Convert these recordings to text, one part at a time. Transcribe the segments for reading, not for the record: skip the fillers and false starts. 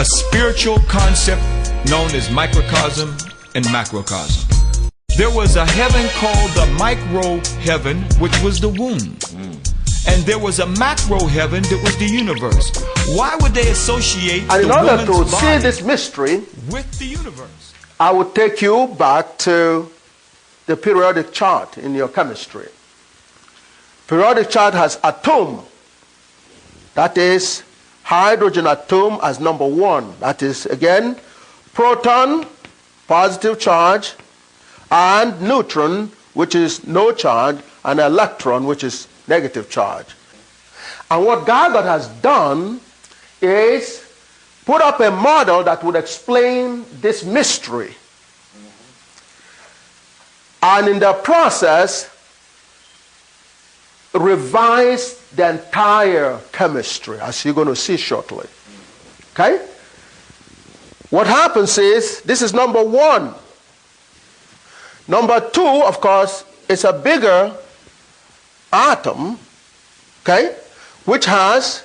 spiritual concept known as microcosm and macrocosm. There was a heaven called the micro heaven, which was the womb. And there was a macro heaven that was the universe. Why would they associate and in the order to woman's see body this mystery, with the universe? I would take you back to the periodic chart in your chemistry. Periodic chart has atom. That is hydrogen atom as number 1. That is, again, proton, positive charge, and neutron, which is no charge, and electron, which is negative charge. And what GAGUT has done is put up a model that would explain this mystery. And in the process, revise the entire chemistry, as you're going to see shortly. Okay? What happens is, this is number 1. Number 2, of course, is a bigger atom, okay, which has,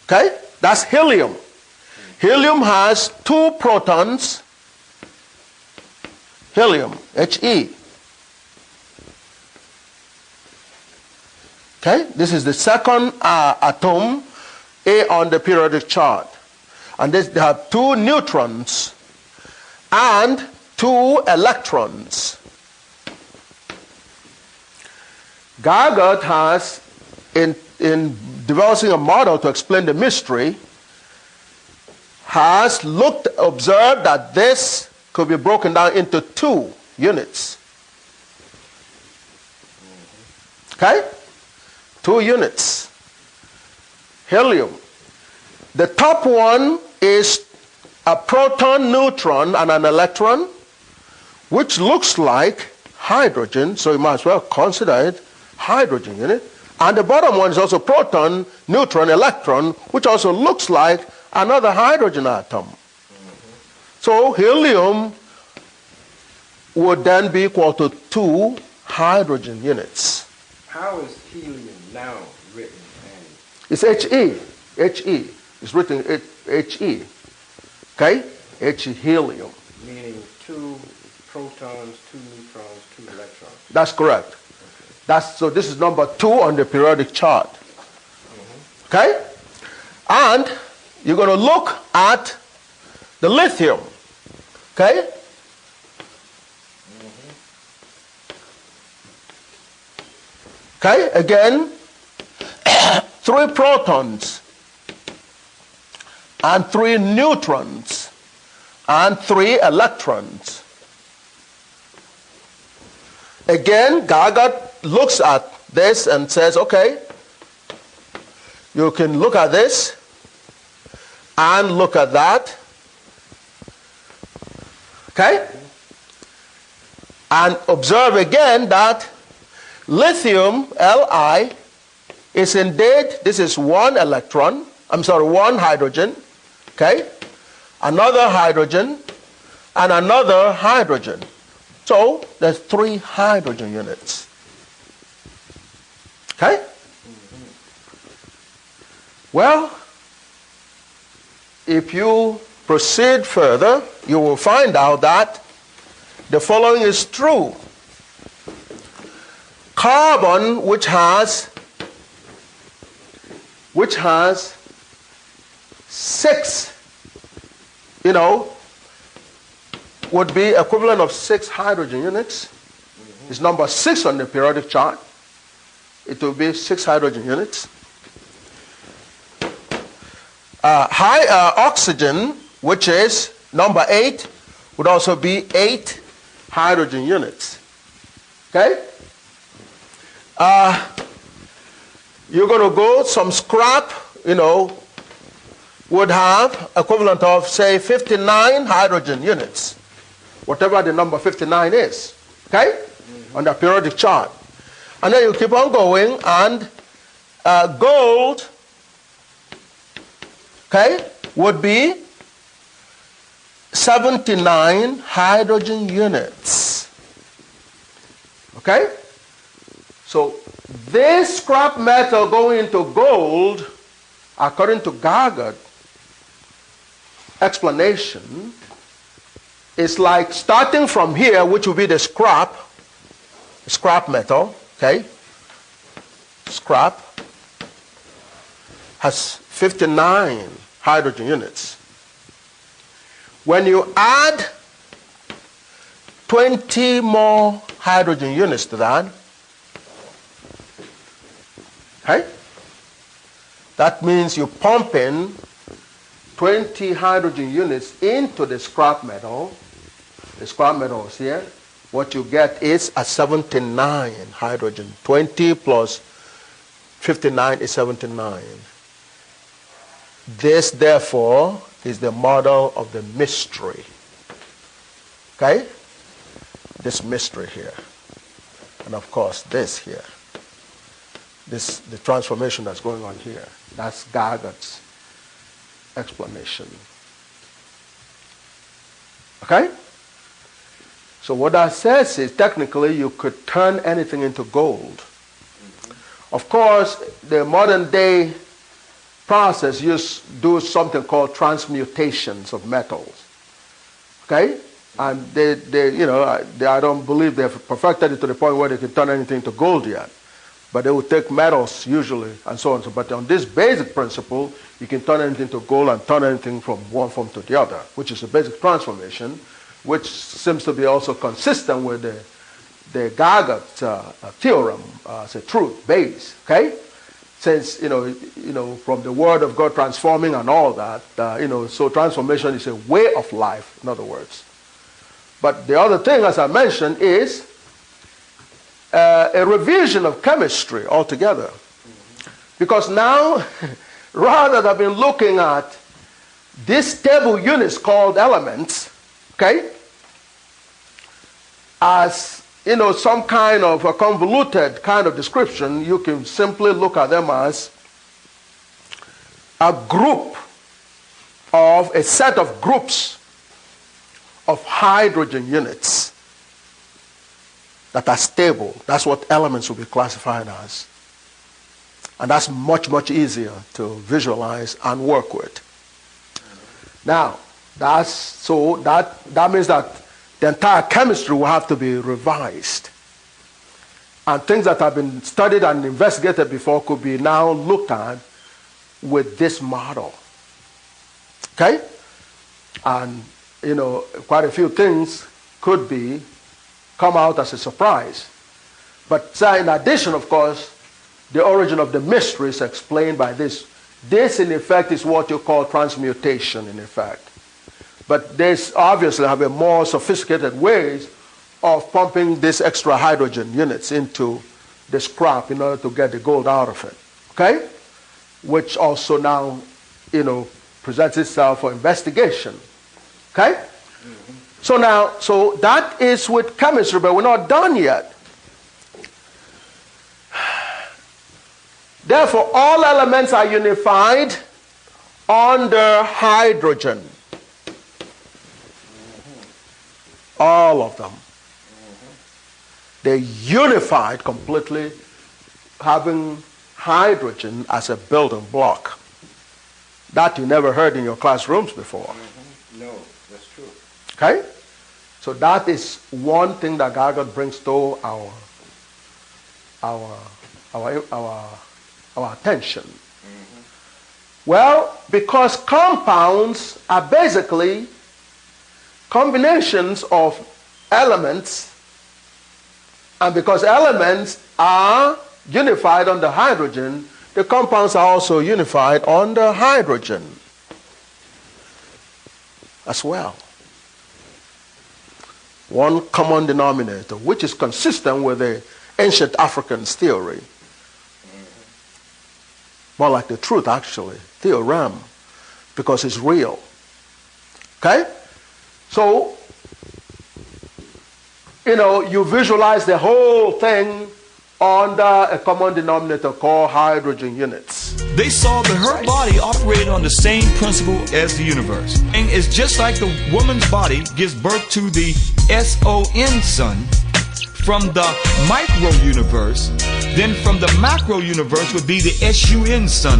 okay, that's helium. Helium has 2 protons, helium, He. Okay, this is the second atom, A on the periodic chart. And they have 2 neutrons and 2 electrons. GAGUT has, in developing a model to explain the mystery, has observed that this could be broken down into 2 units. Okay? 2 units. Helium. The top one is a proton, neutron, and an electron, which looks like hydrogen, so you might as well consider it hydrogen unit. And the bottom one is also proton, neutron, electron, which also looks like another hydrogen atom. So helium would then be equal to 2 hydrogen units. How is helium now written? It's He. He. It's written He. Okay? He, helium. Meaning 2 protons, 2 neutrons, 2 electrons. That's correct. So this is number 2 on the periodic chart. Okay? And you're going to look at the lithium. Okay? Okay, again, 3 protons and 3 neutrons and 3 electrons. Again, GAGUT looks at this and says, okay, you can look at this and look at that. Okay? And observe again that lithium, Li, is indeed, this is 1 electron, 1 hydrogen, okay? Another hydrogen, and another hydrogen. So there's 3 hydrogen units. Okay? Well, if you proceed further, you will find out that the following is true. Carbon, which has 6, would be equivalent of 6 hydrogen units. It's number 6 on the periodic chart. It will be 6 hydrogen units. Oxygen, which is number 8, would also be 8 hydrogen units. Okay? You're going to go, some scrap, would have equivalent of, say, 59 hydrogen units, whatever the number 59 is, okay, on the periodic chart. And then you keep on going, and gold, okay, would be 79 hydrogen units. Okay? So this scrap metal going into gold, according to GAGUT explanation, is like starting from here, which will be the scrap metal, okay? Scrap has 59 hydrogen units. When you add 20 more hydrogen units to that, okay? That means you pump in 20 hydrogen units into the scrap metal. The scrap metal is here. What you get is a 79 hydrogen. 20 plus 59 is 79. This, therefore, is the model of the mystery. Okay? This mystery here. And of course, this here. This, the transformation that's going on here. That's GAGUT's explanation. Okay? So what that says is technically you could turn anything into gold. Of course, the modern day process do something called transmutations of metals. Okay? And I don't believe they've perfected it to the point where they can turn anything to gold yet. But they will take metals usually and so on. But on this basic principle, you can turn anything to gold and turn anything from one form to the other, which is a basic transformation, which seems to be also consistent with the GAGUT theorem as a truth base. Okay, since from the Word of God transforming and all that, so transformation is a way of life, in other words. But the other thing, as I mentioned, is a revision of chemistry altogether. Because now, rather than been looking at these stable units called elements, okay, as some kind of a convoluted kind of description, you can simply look at them as a set of groups of hydrogen units that are stable. That's what elements will be classified as. And that's much, much easier to visualize and work with. Now, that means that the entire chemistry will have to be revised. And things that have been studied and investigated before could be now looked at with this model. Okay? And, quite a few things could come out as a surprise. But in addition, of course, the origin of the mystery is explained by this. This, in effect, is what you call transmutation, in effect. But there's obviously have a more sophisticated ways of pumping these extra hydrogen units into the scrap in order to get the gold out of it. Okay? Which also now, presents itself for investigation. Okay? Mm-hmm. So that is with chemistry, but we're not done yet. Therefore, all elements are unified under hydrogen. Mm-hmm. All of them. Mm-hmm. They're unified completely, having hydrogen as a building block. That you never heard in your classrooms before. Mm-hmm. No, that's true. Okay? So that is one thing that GAGUT brings to our attention. Mm-hmm. Well, because compounds are basically combinations of elements, and because elements are unified under hydrogen, the compounds are also unified under hydrogen as well. One common denominator, which is consistent with the ancient Africans' theory. More like the truth, actually, theorem, because it's real. Okay? So, you visualize the whole thing under a common denominator called hydrogen units. They saw that her body operated on the same principle as the universe. And it's just like the woman's body gives birth to the SON, sun, from the micro-universe, Then from the macro universe would be the SUN sun.